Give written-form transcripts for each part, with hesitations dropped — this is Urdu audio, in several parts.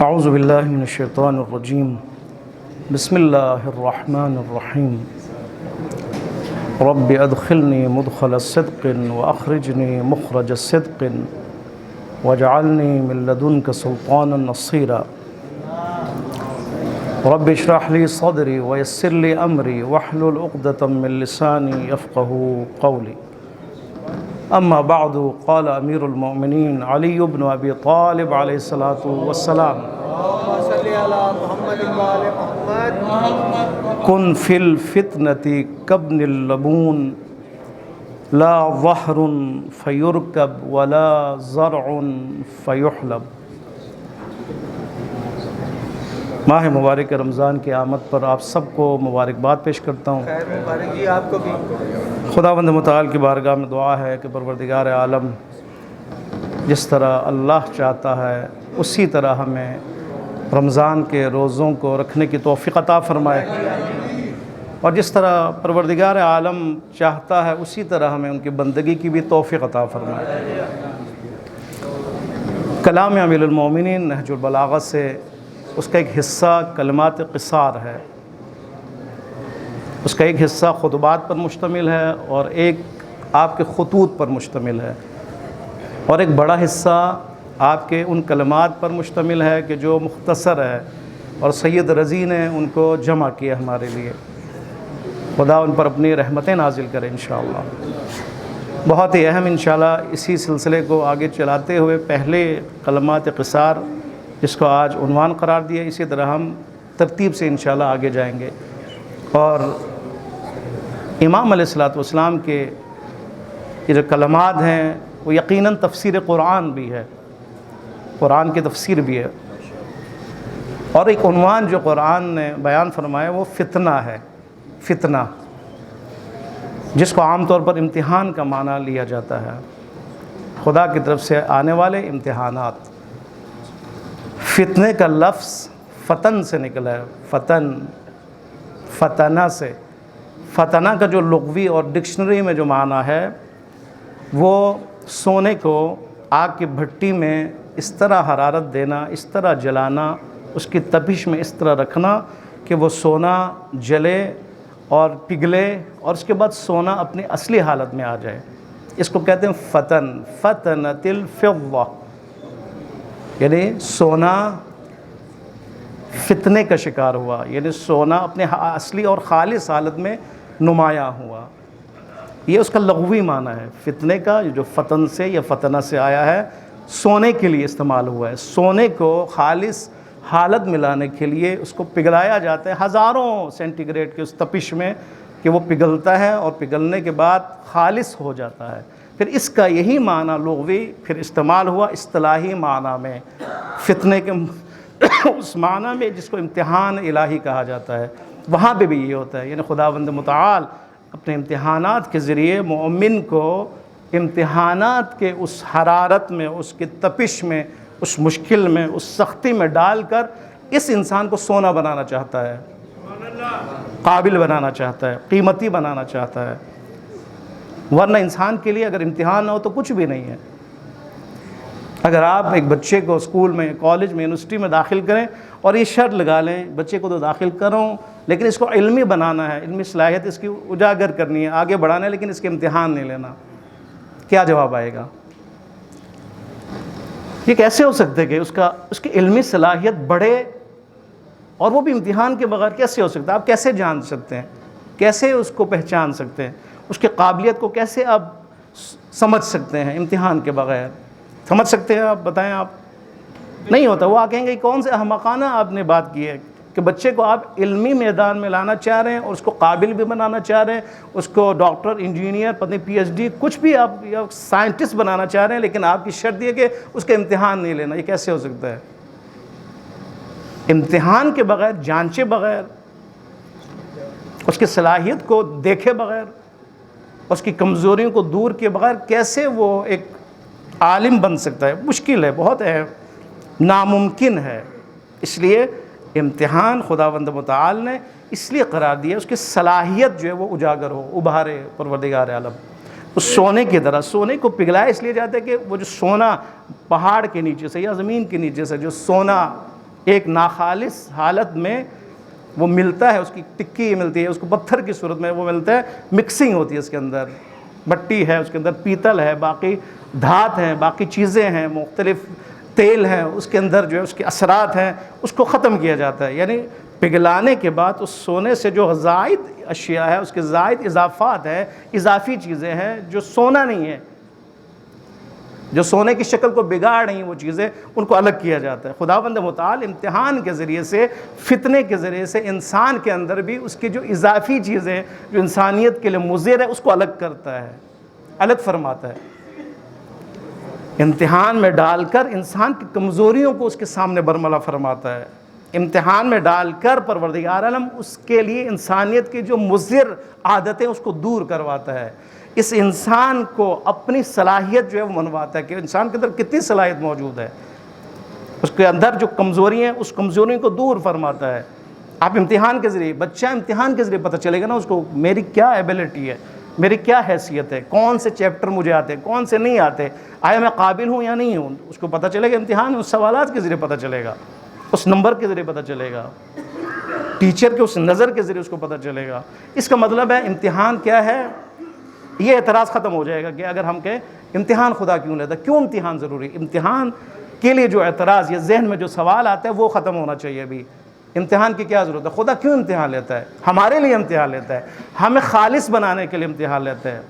اعوذ باللہ من الشیطان الرجیم بسم اللہ الرحمن الرحیم رب ادخلنی مدخل صدق واخرجنی مخرج صدق واجعلنی من لدنک سلطانا نصیرا رب اشرح لی صدری ویسر لی امری واحلل عقدۃ من لسانی یفقهوا قولی اما بعد قال امیر المؤمنین علی بن ابی طالب علیہ الصلاۃ والسلام کن فی الفتنة کابن اللبون لا ظہر فیرکب ولا زرع فیحلب۔ ماہ مبارک رمضان کی آمد پر آپ سب کو مبارکباد پیش کرتا ہوں۔ خیر مبارک جی آپ کو بھی۔ خداوند متعال کی بارگاہ میں دعا ہے کہ پروردگار عالم جس طرح اللہ چاہتا ہے اسی طرح ہمیں رمضان کے روزوں کو رکھنے کی توفیق عطا فرمائے، اور جس طرح پروردگار عالم چاہتا ہے اسی طرح ہمیں ان کی بندگی کی بھی توفیق عطا فرمائے۔ کلام امیر المومنین نہج البلاغہ سے اس کا ایک حصہ کلمات قصار ہے، اس کا ایک حصہ خطبات پر مشتمل ہے اور ایک آپ کے خطوط پر مشتمل ہے، اور ایک بڑا حصہ آپ کے ان کلمات پر مشتمل ہے کہ جو مختصر ہے اور سید رضی نے ان کو جمع کیا ہمارے لیے۔ خدا ان پر اپنی رحمتیں نازل کرے انشاءاللہ۔ بہت ہی اہم انشاءاللہ اسی سلسلے کو آگے چلاتے ہوئے پہلے کلمات قصار جس کو آج عنوان قرار دیا، اسی طرح ہم ترتیب سے انشاءاللہ آگے جائیں گے۔ اور امام علیہ السلام کے یہ جو کلمات ہیں وہ یقیناً تفسیر قرآن بھی ہے، قرآن کی تفسیر بھی ہے، اور ایک عنوان جو قرآن نے بیان فرمایا وہ فتنہ ہے، فتنہ جس کو عام طور پر امتحان کا معنی لیا جاتا ہے، خدا کی طرف سے آنے والے امتحانات۔ فتنے کا لفظ فتن سے نکلا ہے، فتن، فتنہ سے۔ فتنہ کا جو لغوی اور ڈکشنری میں جو معنی ہے وہ سونے کو آگ کی بھٹی میں اس طرح حرارت دینا، اس طرح جلانا، اس کی تپش میں اس طرح رکھنا کہ وہ سونا جلے اور پگھلے، اور اس کے بعد سونا اپنی اصلی حالت میں آ جائے۔ اس کو کہتے ہیں فتن، فتنت الفضہ، یعنی سونا فتنے کا شکار ہوا، یعنی سونا اپنے اصلی اور خالص حالت میں نمایاں ہوا۔ یہ اس کا لغوی معنی ہے فتنے کا، جو فتن سے یا فتنہ سے آیا ہے، سونے کے لیے استعمال ہوا ہے۔ سونے کو خالص حالت میں لانے کے لیے اس کو پگھلایا جاتا ہے ہزاروں سینٹی گریڈ کے اس تپش میں کہ وہ پگھلتا ہے، اور پگھلنے کے بعد خالص ہو جاتا ہے۔ پھر اس کا یہی معنی لغوی پھر استعمال ہوا اصطلاحی معنی میں، فتنے کے اس معنی میں جس کو امتحان الہی کہا جاتا ہے، وہاں پہ بھی یہ ہوتا ہے۔ یعنی خداوند متعال اپنے امتحانات کے ذریعے مومن کو امتحانات کے اس حرارت میں، اس کی تپش میں، اس مشکل میں، اس سختی میں ڈال کر اس انسان کو سونا بنانا چاہتا ہے، قابل بنانا چاہتا ہے، قیمتی بنانا چاہتا ہے۔ ورنہ انسان کے لیے اگر امتحان نہ ہو تو کچھ بھی نہیں ہے۔ اگر آپ ایک بچے کو اسکول میں، کالج میں، یونیورسٹی میں داخل کریں اور یہ شرط لگا لیں بچے کو تو داخل کروں لیکن اس کو علمی بنانا ہے، علمی صلاحیت اس کی اجاگر کرنی ہے، آگے بڑھانا ہے، لیکن اس کے امتحان نہیں لینا، کیا جواب آئے گا؟ یہ کیسے ہو سکتا ہے کہ اس کی علمی صلاحیت بڑھے اور وہ بھی امتحان کے بغیر؟ کیسے ہو سکتا ہے؟ آپ کیسے جان سکتے ہیں؟ کیسے اس کو پہچان سکتے ہیں؟ اس کی قابلیت کو کیسے آپ سمجھ سکتے ہیں امتحان کے بغیر؟ سمجھ سکتے ہیں آپ؟ بتائیں آپ۔ نہیں ہوتا۔ وہ کہیں گے کون سے احمقانہ آپ نے بات کی ہے کہ بچے کو آپ علمی میدان میں لانا چاہ رہے ہیں اور اس کو قابل بھی بنانا چاہ رہے ہیں، اس کو ڈاکٹر، انجینئر، پتہ نہیں پی ایچ ڈی، کچھ بھی آپ سائنٹسٹ بنانا چاہ رہے ہیں، لیکن آپ کی شرط یہ کہ اس کا امتحان نہیں لینا۔ یہ کیسے ہو سکتا ہے؟ امتحان کے بغیر، جانچے بغیر، اس کی صلاحیت کو دیکھے بغیر، اس کی کمزوریوں کو دور کیے بغیر کیسے وہ ایک عالم بن سکتا ہے؟ مشکل ہے، بہت ہے، ناممکن ہے۔ اس لیے امتحان خداوند متعال نے اس لیے قرار دیا اس کی صلاحیت جو ہے وہ اجاگر ہو، ابھارے پروردگار عالم۔ اس سونے کی طرح، سونے کو پگھلایا اس لیے جاتا ہے کہ وہ جو سونا پہاڑ کے نیچے سے یا زمین کے نیچے سے جو سونا ایک ناخالص حالت میں وہ ملتا ہے، اس کی ٹکی ملتی ہے، اس کو پتھر کی صورت میں وہ ملتا ہے، مکسنگ ہوتی ہے اس کے اندر، مٹی ہے اس کے اندر، پیتل ہے، باقی دھات ہیں، باقی چیزیں ہیں، مختلف تیل ہیں، اس کے اندر جو ہے اس کے اثرات ہیں، اس کو ختم کیا جاتا ہے. یعنی پگھلانے کے بعد اس سونے سے جو زائد اشیاء ہے، اس کے زائد اضافات ہیں، اضافی چیزیں ہیں جو سونا نہیں ہے، جو سونے کی شکل کو بگاڑ رہی ہیں، وہ چیزیں ان کو الگ کیا جاتا ہے. خداوند متعال امتحان کے ذریعے سے، فتنے کے ذریعے سے انسان کے اندر بھی اس کی جو اضافی چیزیں جو انسانیت کے لیے مضر ہے اس کو الگ کرتا ہے، الگ فرماتا ہے. امتحان میں ڈال کر انسان کی کمزوریوں کو اس کے سامنے برملا فرماتا ہے. امتحان میں ڈال کر پروردگار عالم اس کے لیے انسانیت کی جو مضر عادتیں اس کو دور کرواتا ہے. اس انسان کو اپنی صلاحیت جو ہے وہ منواتا ہے کہ انسان کے اندر کتنی صلاحیت موجود ہے، اس کے اندر جو کمزوری ہیں اس کمزوریوں کو دور فرماتا ہے. آپ امتحان کے ذریعے، بچہ امتحان کے ذریعے پتہ چلے گا نا اس کو میری کیا ایبیلٹی ہے، میری کیا حیثیت ہے، کون سے چیپٹر مجھے آتے ہیں، کون سے نہیں آتے، آیا میں قابل ہوں یا نہیں ہوں، اس کو پتہ چلے گا. امتحان اس سوالات کے ذریعے پتہ چلے گا، اس نمبر کے ذریعے پتہ چلے گا، ٹیچر کے اس نظر کے ذریعے اس کو پتہ چلے گا. اس کا مطلب ہے امتحان کیا ہے، یہ اعتراض ختم ہو جائے گا کہ اگر ہم کہیں امتحان خدا کیوں لیتا ہے، کیوں امتحان ضروری. امتحان کے لیے جو اعتراض یا ذہن میں جو سوال آتا ہے وہ ختم ہونا چاہیے. بھی امتحان کی کیا ضرورت ہے، خدا کیوں امتحان لیتا ہے، ہمارے لیے امتحان لیتا ہے، ہمیں خالص بنانے کے لیے امتحان لیتا ہے،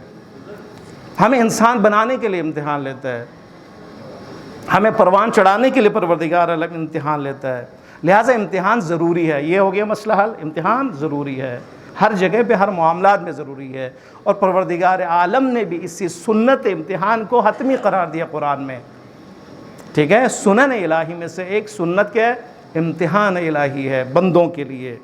ہمیں انسان بنانے کے لیے امتحان لیتا ہے، ہمیں پروان چڑھانے کے لیے پروردگار الگ امتحان لیتا ہے. لہٰذا امتحان ضروری ہے. یہ ہو گیا مسئلہ حل. امتحان ضروری ہے، ہر جگہ پہ، ہر معاملات میں ضروری ہے. اور پروردگار عالم نے بھی اسی سنت امتحان کو حتمی قرار دیا قرآن میں. ٹھیک ہے، سنن الہی میں سے ایک سنت کیا ہے، امتحان الہی ہے بندوں کے لیے.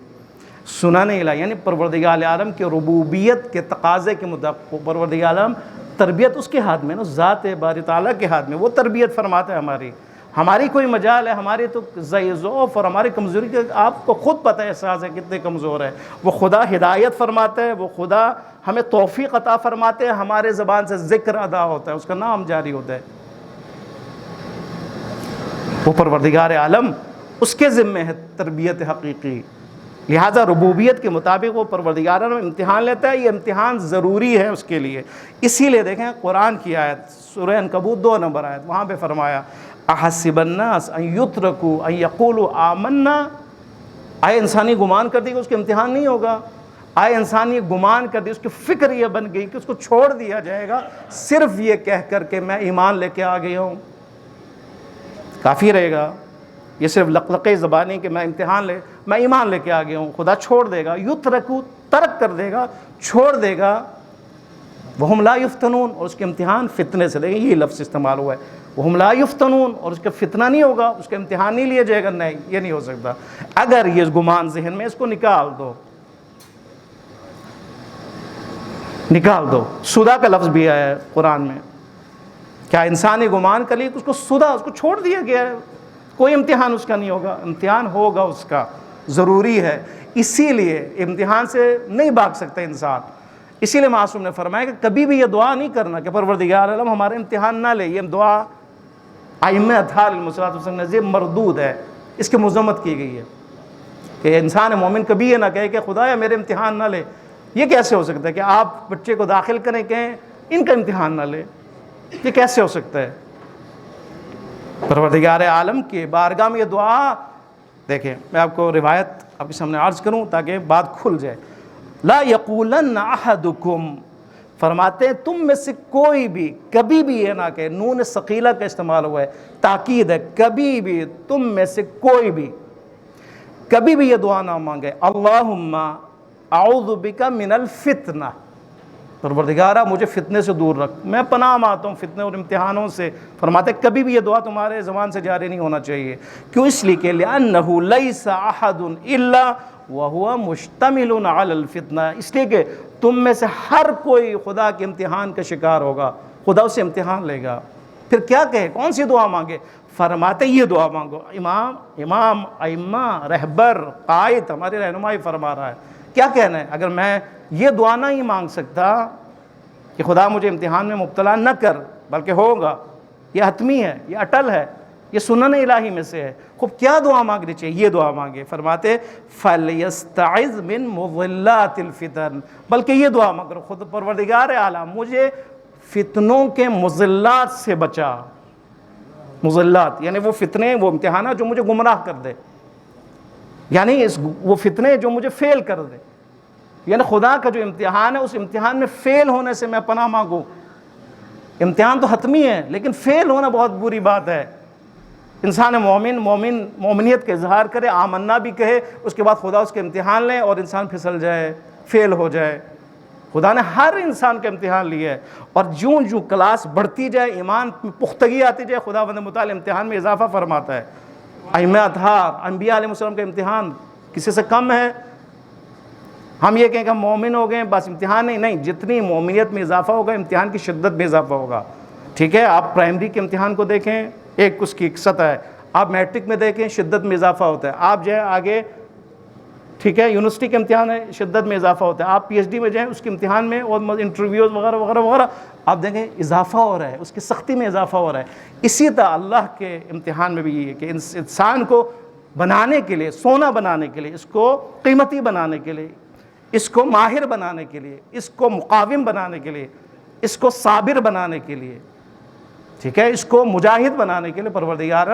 سنن الہی یعنی پروردگار عالم کے ربوبیت کے تقاضے کے مطابق پروردگار عالم تربیت اس کے ہاتھ میں نا، ذات باری تعالیٰ کے ہاتھ میں، وہ تربیت فرماتا ہے. ہماری کوئی مجال ہے، ہماری تو ضعف اور ہماری کمزوری کے آپ کو خود پتہ ہے، احساس ہے کتنے کمزور ہے. وہ خدا ہدایت فرماتا ہے، وہ خدا ہمیں توفیق عطا فرماتے ہیں، ہمارے زبان سے ذکر ادا ہوتا ہے، اس کا نام جاری ہوتا ہے. وہ پروردگار عالم اس کے ذمہ ہے تربیت حقیقی. لہٰذا ربوبیت کے مطابق وہ پروردگار عالم امتحان لیتا ہے. یہ امتحان ضروری ہے اس کے لیے. اسی لیے دیکھیں قرآن کی آیت سورہ عنکبوت 2 نمبر آیت، وہاں پہ فرمایا احسب الناس ان یترکوا ان یقولوا آمنا. آئے انسانی گمان کر دی کہ اس کے امتحان نہیں ہوگا، آئے انسانی گمان کر دی، اس کی فکر یہ بن گئی کہ اس کو چھوڑ دیا جائے گا صرف یہ کہہ کر کے میں ایمان لے کے آ گیا ہوں. کافی رہے گا یہ صرف لقلقے زبانی کہ میں ایمان لے کے آ گیا ہوں. خدا چھوڑ دے گا، یترکو ترک کر دے گا، چھوڑ دے گا. وہم لا یفتنون، اور اس کے امتحان فتنے سے. دیکھیں یہ لفظ استعمال ہوا ہے، وہم لا یفتنون، اور اس کا فتنہ نہیں ہوگا، اس کا امتحان نہیں لیا جائے گا. نہیں، یہ نہیں ہو سکتا. اگر یہ گمان ذہن میں، اس کو نکال دو، نکال دو. سودا کا لفظ بھی آیا ہے قرآن میں. کیا انسانی گمان کر لی کہ اس کو سودا، اس کو چھوڑ دیا گیا ہے، کوئی امتحان اس کا نہیں ہوگا. امتحان ہوگا اس کا، ضروری ہے. اسی لیے امتحان سے نہیں بھاگ سکتا انسان. اسی لیے معصوم نے فرمایا کہ کبھی بھی یہ دعا نہیں کرنا کہ پروردگار عالم ہمارے امتحان نہ لے. یہ دعا ائمہ اطہار علیہم الصلوۃ والسلام مردود ہے، اس کی مذمت کی گئی ہے کہ انسان مومن کبھی یہ نہ کہے کہ خدایا میرے امتحان نہ لے. یہ کیسے ہو سکتا ہے کہ آپ بچے کو داخل کریں کہیں ان کا امتحان نہ لے؟ یہ کیسے ہو سکتا ہے؟ پروردگار عالم کی بارگاہ میں یہ دعا، دیکھیں میں آپ کو روایت آپ کے سامنے عرض کروں تاکہ بات کھل جائے. لا یقولن احدکم، فرماتے ہیں تم میں سے کوئی بھی کبھی بھی یہ نہ کہ، نون ثقیلہ کا استعمال ہوا ہے، تاکید ہے، کبھی بھی تم میں سے کوئی بھی کبھی بھی یہ دعا نہ مانگے اللہم اعوذ بک من الفتنہ، پروردگارہ مجھے فتنے سے دور رکھ، میں پناہ مانگتا ہوں فتنے اور امتحانوں سے. فرماتے ہیں کبھی بھی یہ دعا تمہارے زبان سے جاری نہیں ہونا چاہیے. کیوں؟ اس لیے کہ لأنہ لیس احد الا وہو مشتمل علی الفتنہ، اس لیے کہ تم میں سے ہر کوئی خدا کے امتحان کا شکار ہوگا، خدا اسے امتحان لے گا. پھر کیا کہے، کون سی دعا مانگے؟ فرماتے یہ دعا مانگو. امام ائمہ رہبر قائد ہماری رہنمائی فرما رہا ہے. کیا کہنا ہے؟ اگر میں یہ دعا نہ ہی مانگ سکتا کہ خدا مجھے امتحان میں مبتلا نہ کر، بلکہ ہوگا، یہ حتمی ہے، یہ اٹل ہے، یہ سنن الہی میں سے ہے. خوب کیا دعا مانگنی چاہیے؟ یہ دعا مانگے. فرماتے فَلْيَسْتَعِذْ مِن مُضِلَّاتِ الْفِتَنِ، بلکہ یہ دعا مانگو خود پروردگار عالم مجھے فتنوں کے مضلات سے بچا. مضلات یعنی وہ فتنے، وہ امتحانات جو مجھے گمراہ کر دے، یعنی وہ فتنے جو مجھے فیل کر دے. یعنی خدا کا جو امتحان ہے اس امتحان میں فیل ہونے سے میں پناہ مانگوں. امتحان تو حتمی ہے لیکن فیل ہونا بہت بری بات ہے. انسان مومنیت کا اظہار کرے، آمنا بھی کہے، اس کے بعد خدا اس کے امتحان لے اور انسان پھسل جائے، فیل ہو جائے. خدا نے ہر انسان کا امتحان لیا ہے، اور جوں کلاس بڑھتی جائے، ایمان میں پختگی آتی جائے، خداوند متعال امتحان میں اضافہ فرماتا ہے. ائمہ اطہار انبیاء علیہ السلام کا امتحان کسی سے کم ہے؟ ہم یہ کہیں کہ ہم مومن ہو گئے بس امتحان نہیں، جتنی مومنیت میں اضافہ ہوگا امتحان کی شدت میں اضافہ ہوگا. ٹھیک ہے، آپ پرائمری کے امتحان کو دیکھیں، ایک اس کی سطح ہے. آپ میٹرک میں دیکھیں، شدت میں اضافہ ہوتا ہے. آپ جو ہے آگے، ٹھیک ہے، یونیورسٹی کے امتحان ہے، شدت میں اضافہ ہوتا ہے. آپ پی ایچ ڈی میں جائیں، اس کے امتحان میں اور انٹرویوز وغیرہ وغیرہ وغیرہ، آپ دیکھیں اضافہ ہو رہا ہے، اس کی سختی میں اضافہ ہو رہا ہے. اسی طرح اللہ کے امتحان میں بھی یہ ہے کہ انسان کو بنانے کے لیے، سونا بنانے کے لیے، اس کو قیمتی بنانے کے لیے، اس کو ماہر بنانے کے لیے، اس کو مقاوم بنانے کے لیے، اس کو صابر بنانے کے لیے، ٹھیک ہے، اس کو مجاہد بنانے کے لیے پروردگار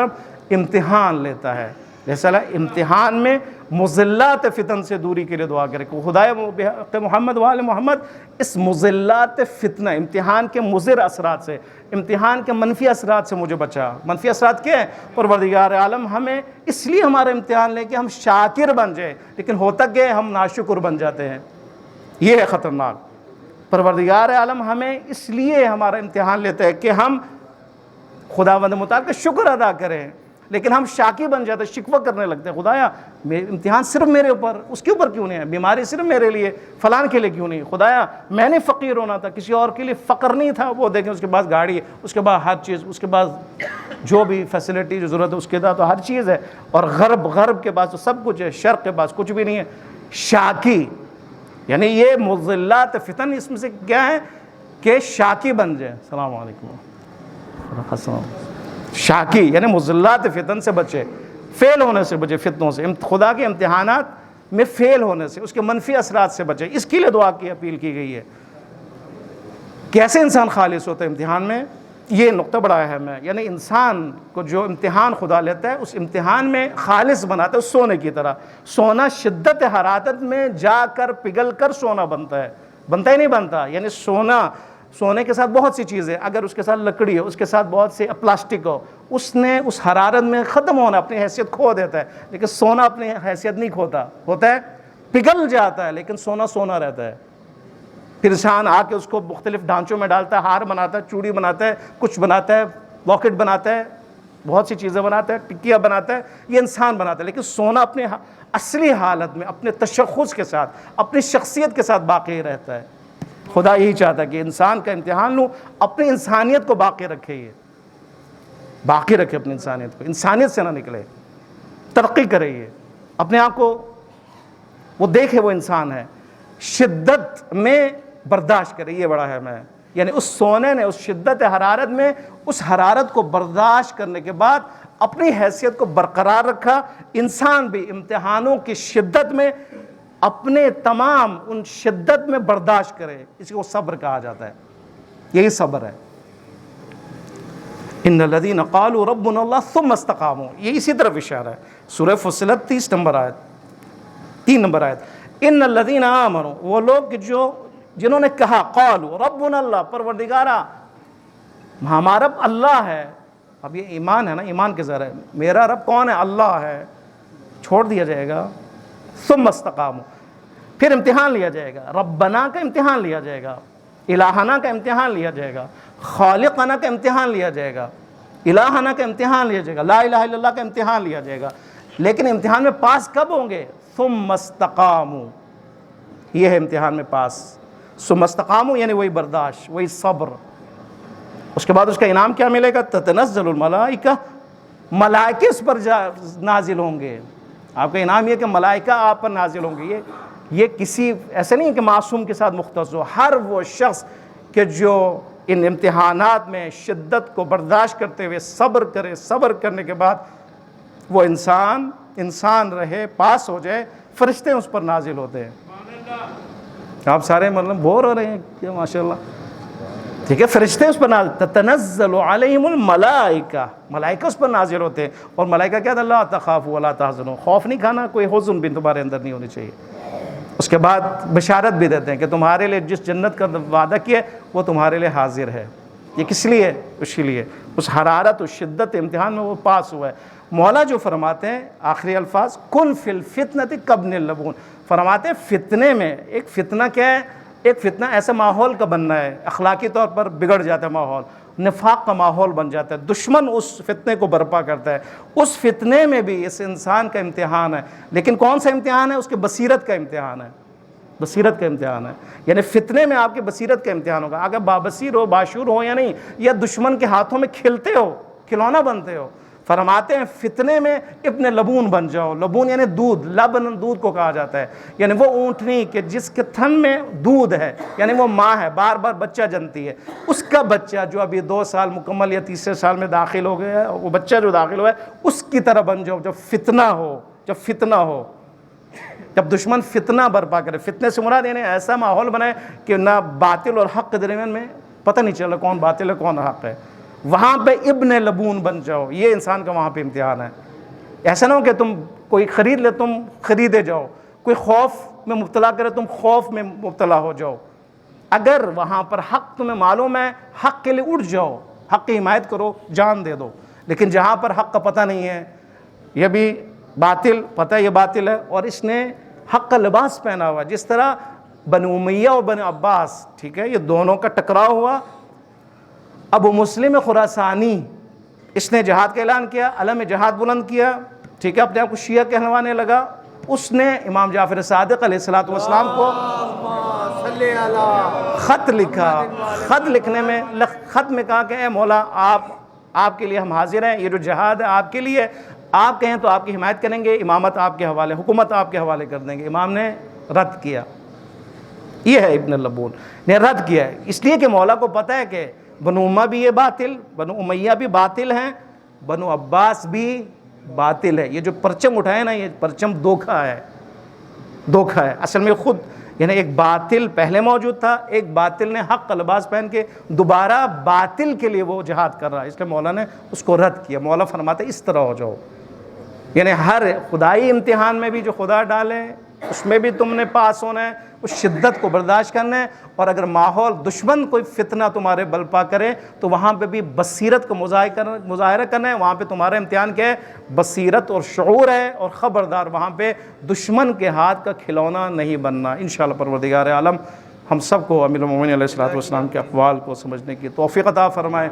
امتحان لیتا ہے. لہذا امتحان میں مضلات فتن سے دوری کے لیے دعا کرے کہ خدائے محمد وآل محمد اس مضلات فتنہ، امتحان کے مضر اثرات سے، امتحان کے منفی اثرات سے مجھے بچا. منفی اثرات کیا ہے؟ پروردگار عالم ہمیں اس لیے ہمارا امتحان لے کہ ہم شاکر بن جائیں، لیکن ہوتا کہ ہم ناشکر بن جاتے ہیں. یہ ہے خطرناک. پروردگار عالم ہمیں اس لیے ہمارا امتحان لیتا ہے کہ ہم خداوند متعال کا شکر ادا کریں، لیکن ہم شاکی بن جاتے ہیں، شکوہ کرنے لگتے ہیں. خدایا امتحان صرف میرے اوپر، اس کے اوپر کیوں نہیں ہے؟ بیماری صرف میرے لیے، فلان کے لیے کیوں نہیں؟ خدایا میں نے فقیر ہونا تھا، کسی اور کے لیے فقر نہیں تھا. وہ دیکھیں اس کے پاس گاڑی ہے، اس کے پاس ہر چیز، اس کے پاس جو بھی فیسلٹی جو ضرورت ہے اس کے تو ہر چیز ہے. اور غرب کے پاس تو سب کچھ ہے، شرق کے پاس کچھ بھی نہیں ہے. شاکی یعنی یہ مضلات فتن، اس میں سے کیا ہے کہ شاکی بن جائے. السلام علیکم. شاکی یعنی مضلات فتن سے بچے، فیل ہونے سے بچے، فتنوں سے، خدا کے امتحانات میں فیل ہونے سے، اس کے منفی اثرات سے بچے. اس کے لیے دعا کی اپیل کی گئی ہے. کیسے انسان خالص ہوتا ہے امتحان میں؟ یہ نقطہ بڑا اہم ہے. یعنی انسان کو جو امتحان خدا لیتا ہے اس امتحان میں خالص بناتا ہے. سونے کی طرح، سونا شدت حرارت میں جا کر پگھل کر سونا بنتا ہے، بنتا ہی نہیں بنتا. یعنی سونے کے ساتھ بہت سی چیزیں، اگر اس کے ساتھ لکڑی ہو، اس کے ساتھ بہت سے پلاسٹک ہو، اس نے اس حرارت میں ختم ہونا، اپنی حیثیت کھو دیتا ہے. لیکن سونا اپنی حیثیت نہیں کھوتا، ہوتا ہے پگھل جاتا ہے، لیکن سونا رہتا ہے. پھر انسان آ کے اس کو مختلف ڈھانچوں میں ڈالتا ہے، ہار بناتا ہے، چوڑی بناتا ہے، کچھ بناتا ہے، لاکٹ بناتا ہے، بہت سی چیزیں بناتا ہے، ٹکیاں بناتا ہے. یہ انسان بناتا ہے. لیکن سونا اپنے اصلی حالت میں، اپنے تشخص کے ساتھ، اپنی شخصیت کے ساتھ باقی رہتا ہے. خدا یہی چاہتا ہے کہ انسان کا امتحان لوں، اپنی انسانیت کو باقی رکھے، یہ باقی رکھے اپنی انسانیت کو، انسانیت سے نہ نکلے، ترقی کرے، یہ اپنے آپ کو وہ دیکھے وہ انسان ہے، شدت میں برداشت کرے. یہ بڑا ہے میں، یعنی اس سونے نے اس شدت حرارت میں اس حرارت کو برداشت کرنے کے بعد اپنی حیثیت کو برقرار رکھا. انسان بھی امتحانوں کی شدت میں اپنے تمام ان شدت میں برداشت کرے. اس کو صبر کہا جاتا ہے. یہی صبر ہے. ان الذین قالوا ربنا اللہ ثم استقاموا، یہ اسی طرف اشارہ ہے. سورہ فصلت 30 نمبر آیت، 3 نمبر آیت. ان الذین آمنوا، وہ لوگ جنہوں نے کہا، قالوا ربنا اللہ، پروردگارا ہمارا رب اللہ ہے. اب یہ ایمان ہے نا، ایمان کے ذرا ہے، میرا رب کون ہے؟ اللہ ہے. چھوڑ دیا جائے گا. ثم استقاموا، پھر امتحان لیا جائے گا. ربنا کا امتحان لیا جائے گا، الہنا کا امتحان لیا جائے گا، خالقنا کا امتحان لیا جائے گا، الہنا کا امتحان لیا جائے گا، لا الہ الا اللہ کا امتحان لیا جائے گا. لیکن امتحان میں پاس کب ہوں گے؟ ثم استقاموا، یہ ہے امتحان میں پاس. ثم استقاموا یعنی وہی برداشت، وہی صبر. اس کے بعد اس کا انعام کیا ملے گا؟ تتنزل الملائکہ، ملائکے اس پر نازل ہوں گے. آپ کا انعام یہ کہ ملائکہ آپ پر نازل ہوں گے. یہ کسی ایسے نہیں کہ معصوم کے ساتھ مختص ہو. ہر وہ شخص کہ جو ان امتحانات میں شدت کو برداشت کرتے ہوئے صبر کرے، صبر کرنے کے بعد وہ انسان رہے، پاس ہو جائے، فرشتے اس پر نازل ہوتے ہیں۔ آپ سارے مطلب بور ہو رہے ہیں کیا؟ ماشاءاللہ، ٹھیک ہے، فرشتے اس پر نازل، تتنزل علیہم الملائکہ، ملائکہ اس پر نازل ہوتے ہیں، اور ملائکہ کیا تھا؟ لا تخافوا ولا تحزنوا، خوف نہیں کھانا، کوئی حزن بھی تمہارے اندر نہیں ہونی چاہیے۔ اس کے بعد بشارت بھی دیتے ہیں کہ تمہارے لیے جس جنت کا وعدہ کیا وہ تمہارے لیے حاضر ہے۔ یہ کس لیے؟ اسی لیے اس حرارت و شدت امتحان میں وہ پاس ہوا ہے۔ مولا جو فرماتے ہیں آخری الفاظ، کن فی الفتنۃ کابن اللبون، فرماتے ہیں فتنے میں، ایک فتنہ کیا ہے؟ ایک فتنہ ایسا ماحول کا بننا ہے، اخلاقی طور پر بگڑ جاتا ہے ماحول، نفاق کا ماحول بن جاتا ہے، دشمن اس فتنے کو برپا کرتا ہے۔ اس فتنے میں بھی اس انسان کا امتحان ہے، لیکن کون سا امتحان ہے؟ اس کے بصیرت کا امتحان ہے، بصیرت کا امتحان ہے۔ یعنی فتنے میں آپ کی بصیرت کا امتحان ہوگا، اگر بابصیر ہو، باشعور ہو یا نہیں، یا دشمن کے ہاتھوں میں کھلتے ہو، کھلونا بنتے ہو۔ فرماتے ہیں فتنے میں ابن لبون بن جاؤ، لبون یعنی دودھ، لبن دودھ کو کہا جاتا ہے، یعنی وہ اونٹنی کہ جس کے تھن میں دودھ ہے، یعنی وہ ماں ہے، بار بار بچہ جنتی ہے، اس کا بچہ جو ابھی 2 سال مکمل یا تیسرے سال میں داخل ہو گیا ہے، وہ بچہ جو داخل ہوا ہے اس کی طرح بن جاؤ جب فتنہ ہو، جب دشمن فتنہ برپا کرے۔ فتنے سے مراد یعنی ایسا ماحول بنائے کہ نہ باطل اور حق کے درمیان میں پتہ نہیں چلا کون باطل ہے کون حق ہے، وہاں پہ ابن لبون بن جاؤ۔ یہ انسان کا وہاں پہ امتحان ہے۔ ایسا نہ ہو کہ تم کوئی خرید لے، تم خریدے جاؤ، کوئی خوف میں مبتلا کرے، تم خوف میں مبتلا ہو جاؤ۔ اگر وہاں پر حق تمہیں معلوم ہے، حق کے لیے اٹھ جاؤ، حق کی حمایت کرو، جان دے دو۔ لیکن جہاں پر حق کا پتہ نہیں ہے، یہ بھی باطل، پتہ یہ باطل ہے، اور اس نے حق کا لباس پہنا ہوا، جس طرح بنو امیہ اور بنو عباس، ٹھیک ہے، یہ دونوں کا ٹکراؤ ہوا۔ ابو مسلم خراسانی، اس نے جہاد کا اعلان کیا، علم جہاد بلند کیا، ٹھیک ہے، اپنے آپ کو شیعہ کہلوانے لگا۔ اس نے امام جعفر صادق علیہ الصلوۃ والسلام کو خط لکھا، خط لکھنے میں خط میں کہا کہ اے مولا، آپ کے لیے ہم حاضر ہیں، یہ جو جہاد ہے آپ کے لیے، آپ کہیں تو آپ کی حمایت کریں گے، امامت آپ کے حوالے، حکومت آپ کے حوالے کر دیں گے۔ امام نے رد کیا۔ یہ ہے ابن لبون نے رد کیا ہے، اس لیے کہ مولا کو پتہ ہے کہ بنو امیہ بھی یہ باطل، بنو امیہ بھی باطل ہیں، بنو عباس بھی باطل ہے۔ یہ جو پرچم اٹھائے نا، یہ پرچم دھوکہ ہے اصل میں خود، یعنی ایک باطل پہلے موجود تھا، ایک باطل نے حق کا لباس پہن کے دوبارہ باطل کے لیے وہ جہاد کر رہا ہے، اس لیے مولا نے اس کو رد کیا۔ مولا فرماتے اس طرح ہو جاؤ، یعنی ہر خدائی امتحان میں بھی جو خدا ڈالے اس میں بھی تم نے پاس ہونا ہے، اس شدت کو برداشت کرنا ہے، اور اگر ماحول دشمن کوئی فتنہ تمہارے بلپا کرے تو وہاں پہ بھی بصیرت کا مظاہرہ کرنا ہے۔ وہاں پہ تمہارا امتحان کیا ہے؟ بصیرت اور شعور ہے، اور خبردار وہاں پہ دشمن کے ہاتھ کا کھلونا نہیں بننا۔ انشاءاللہ پروردگار عالم ہم سب کو امیر المومنین علیہ الصلوۃ والسلام کے اقوال کو سمجھنے کی توفیق عطا فرمائے۔